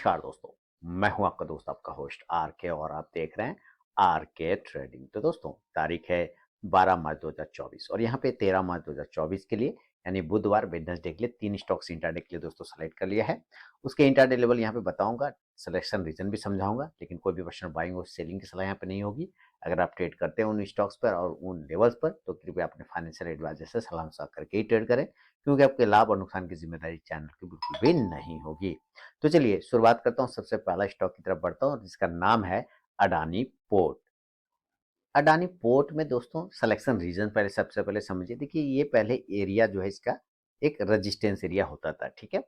नमस्कार दोस्तों, मैं हूं आपका दोस्त आपका होस्ट आर के और आप देख रहे हैं आर के ट्रेडिंग। तो दोस्तों तारीख है 12 मार्च 2024 और यहाँ पे 13 मार्च 2024 के लिए यानी बुधवार वेडनेसडे के लिए 3 स्टॉक्स इंट्राडे के लिए दोस्तों सेलेक्ट कर लिया है। उसके इंट्राडे लेवल यहाँ पे बताऊंगा, सिलेक्शन रीजन भी समझाऊंगा, लेकिन कोई भी पर्सनल बाइंग और सेलिंग की सलाह यहाँ पे नहीं होगी। अगर आप ट्रेड करते हैं उन स्टॉक्स पर और उन लेवल्स पर तो कृपया अपने फाइनेंशियल एडवाइजर से सलाह मशवरा करके ही ट्रेड करें, क्योंकि आपके लाभ और नुकसान की जिम्मेदारी चैनल की बिल्कुल भी नहीं होगी। तो चलिए शुरुआत करता हूँ, सबसे पहला स्टॉक की तरफ बढ़ता हूँ जिसका नाम है अडानी पोर्ट। अडानी पोर्ट में दोस्तों सिलेक्शन रीजन पहले सबसे पहले समझिए। देखिए ये पहले एरिया जो है इसका एक रेजिस्टेंस एरिया होता था, ठीक है।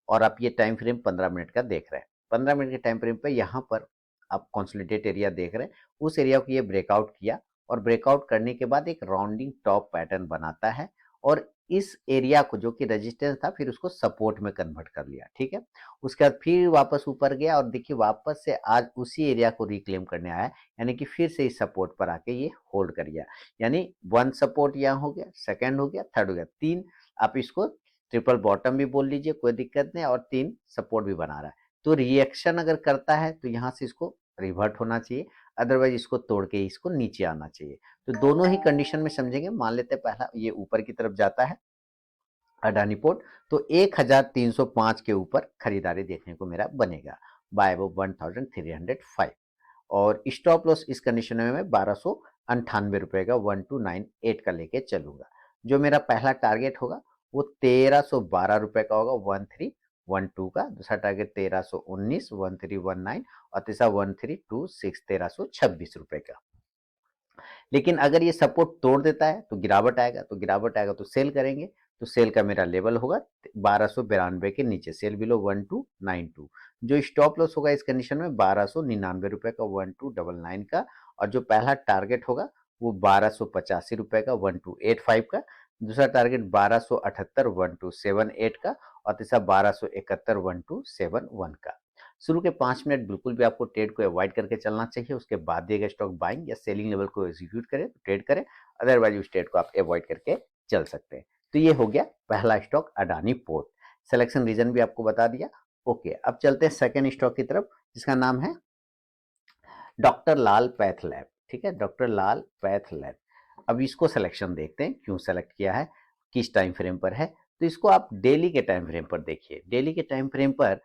और आप ये टाइम फ्रेम 15 मिनट का देख रहे हैं। 15 मिनट के टाइम फ्रेम पे यहाँ पर आप कंसोलिडेट एरिया देख रहे हैं। उस एरिया को ये ब्रेकआउट किया और ब्रेकआउट करने के बाद एक राउंडिंग टॉप पैटर्न बनाता है और इस एरिया को जो कि रेजिस्टेंस था फिर उसको सपोर्ट में कन्वर्ट कर लिया, ठीक है। उसके बाद फिर वापस ऊपर गया और देखिए वापस से आज उसी एरिया को रिक्लेम करने आया, यानी कि फिर से इस सपोर्ट पर आके ये होल्ड कर गया। यानी वन सपोर्ट यहाँ हो गया, सेकंड हो गया, थर्ड हो गया, तीन आप इसको ट्रिपल बॉटम भी बोल लीजिए, कोई दिक्कत नहीं, और तीन सपोर्ट भी बना रहा है। तो रिएक्शन अगर करता है तो यहाँ से इसको रिवर्ट होना चाहिए, अदरवाइज इसको तोड़ के इसको नीचे आना चाहिए। तो दोनों ही कंडीशन में समझेंगे। मान लेते हैं पहला ये ऊपर की तरफ जाता है अडानी पोर्ट, तो 1305 के ऊपर खरीदारी देखने को मेरा बनेगा, बाय अबव 1305। और स्टॉप लॉस इस कंडीशन में मैं 1298 रुपए का 1298 का लेके चलूंगा। जो मेरा पहला टारगेट होगा वो 1312 रुपए का होगा 1312 का, दूसरा टारगेट 1319 1319 और तीसरा 1326 1326 रुपए का। लेकिन अगर ये सपोर्ट तोड़ देता है तो गिरावट आएगा, तो गिरावट आएगा तो सेल करेंगे। तो सेल का मेरा लेवल होगा 1292 के नीचे, सेल बिलो 1292। जो स्टॉप लॉस होगा इस कंडीशन में 1299 रुपए का 1299 का, और जो पहला टारगेट होगा वो 1285 रुपए का 1285 का, दूसरा टारगेट 1278 1278 का, और तीसरा 1271 1271 का। शुरू के 5 मिनट बिल्कुल भी आपको ट्रेड को अवॉइड करके चलना चाहिए। उसके बाद दिए स्टॉक बाइंग या सेलिंग लेवल को एग्जीक्यूट करें तो ट्रेड करें, अदरवाइज उस ट्रेड को आप अवॉइड करके चल सकते हैं। तो ये हो गया पहला stock Adani Port. Selection reason भी आपको बता दिया। ओके, अब चलते हैं सेकेंड स्टॉक की तरफ जिसका नाम है डॉक्टर लाल पैथ लैब। ठीक है, डॉक्टर लाल पैथ लैब। अब इसको सिलेक्शन देखते हैं, क्यों सेलेक्ट किया है, किस टाइम फ्रेम पर है। तो इसको आप डेली के टाइम फ्रेम पर देखिए। डेली के टाइम फ्रेम पर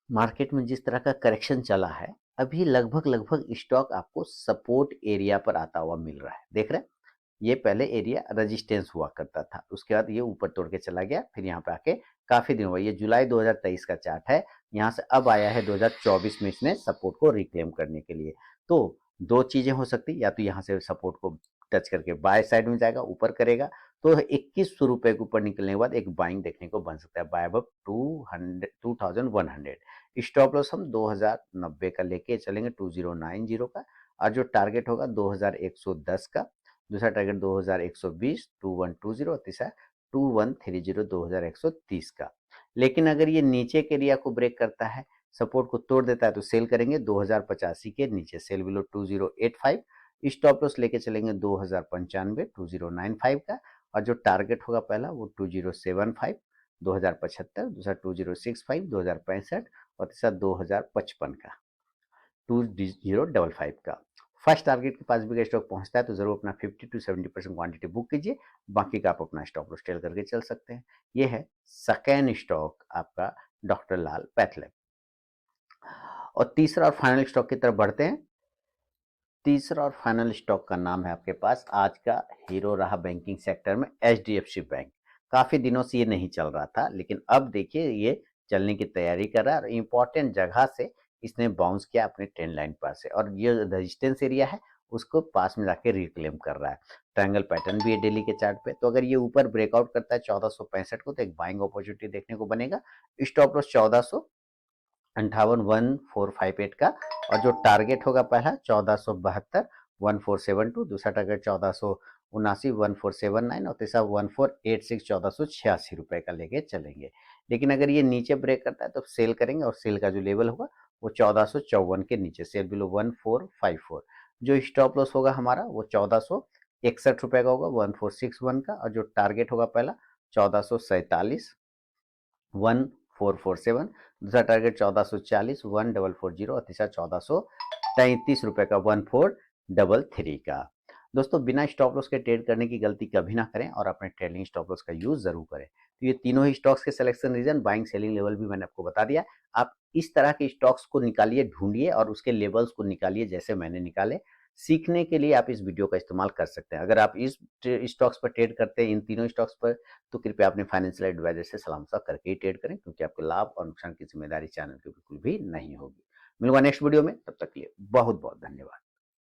मार्केट में जिस तरह का करेक्शन चला है, अभी लगभग लगभग स्टॉक आपको सपोर्ट एरिया पर आता हुआ मिल रहा है। देख रहे हैं, ये पहले एरिया रेजिस्टेंस हुआ करता था, उसके बाद ये ऊपर तोड़ के चला गया, फिर यहाँ पे आके काफी दिन हुआ। ये जुलाई 2023 का चार्ट है, यहाँ से अब आया है 2024 में इसने सपोर्ट को रिक्लेम करने के लिए। तो दो चीजें हो सकती, या तो यहाँ से सपोर्ट को टच करके बाय साइड में जाएगा, ऊपर करेगा, तो 2100 रुपए के ऊपर निकलने के बाद एक बाइंग देखने को बन सकता है, बाय अब 2100। स्टॉप लॉस हम 2090 का लेके चलेंगे, 2090 का, और जो टारगेट होगा 2110 का, दूसरा टारगेट 2120 2120, तीसरा 2130 2130 का। लेकिन अगर ये नीचे के एरिया को ब्रेक करता है, सपोर्ट को तोड़ देता है, तो सेल करेंगे 2085 के नीचे, सेल बिलो 2085। स्टॉप लॉस लेके चलेंगे 2095 2095 का, और जो टारगेट होगा पहला वो 2075 2075, दूसरा 2065 2065, और तीसरा 2055 का 2055 का। फर्स्ट टारगेट के पास भी स्टॉक पहुंचता है तो जरूर अपना 50 to 70% क्वांटिटी बुक कीजिए, बाकी का आप अपना स्टॉप लॉस टेल करके चल सकते हैं। ये है सेकेंड स्टॉक आपका डॉक्टर लाल पैथलैब। और तीसरा और फाइनल स्टॉक की तरफ बढ़ते हैं। तीसरा और फाइनल स्टॉक का नाम है आपके पास आज का हीरो रहा बैंकिंग सेक्टर में, एचडीएफसी बैंक। काफी दिनों से ये नहीं चल रहा था, लेकिन अब देखिए ये चलने की तैयारी कर रहा है और इंपॉर्टेंट जगह से इसने बाउंस किया अपने ट्रेंड लाइन पर से, और ये रेजिस्टेंस एरिया है उसको पास में जाके रिक्लेम कर रहा है। ट्रायंगल पैटर्न भी है डेली के चार्ट पे, तो अगर ये ऊपर ब्रेकआउट करता है 1465 को तो एक बाइंग अपॉर्चुनिटी देखने को बनेगा। स्टॉप लॉस 1458 का, और जो टारगेट होगा पहला 1472 1472, दूसरा टारगेट 1479 1479, और तीसरा 1486 1486 रुपए का लेके चलेंगे। लेकिन अगर ये नीचे ब्रेक करता है तो सेल करेंगे, और सेल का जो लेवल होगा वो 1454 के नीचे, सेल बिलो 1454। जो स्टॉप लॉस होगा हमारा वो 1461 रुपए का होगा 1461 का, और जो टारगेट होगा पहला 1447 1447, दूसरा टारगेट 1440 1440 और तीसरा 1433 रुपए का 1433 का। दोस्तों बिना स्टॉप लॉस के ट्रेड करने की गलती कभी ना करें और अपने ट्रेडिंग स्टॉप लॉस का यूज जरूर करें। तो ये तीनों ही स्टॉक्स के selection reason, buying selling level भी मैंने आपको बता दिया। आप इस तरह के स्टॉक्स को निकालिए, ढूंढिए और उसके लेवल्स को निकालिए जैसे मैंने निकाले। सीखने के लिए आप इस वीडियो का इस्तेमाल कर सकते हैं। अगर आप इस स्टॉक्स पर ट्रेड करते हैं, इन तीनों स्टॉक्स पर, तो कृपया अपने फाइनेंशियल एडवाइजर से सलाह मशवरा करके ही ट्रेड करें, क्योंकि आपको लाभ और नुकसान की जिम्मेदारी चैनल की बिल्कुल भी नहीं होगी। मिलूंगा नेक्स्ट वीडियो में, तब तक के लिए बहुत बहुत धन्यवाद।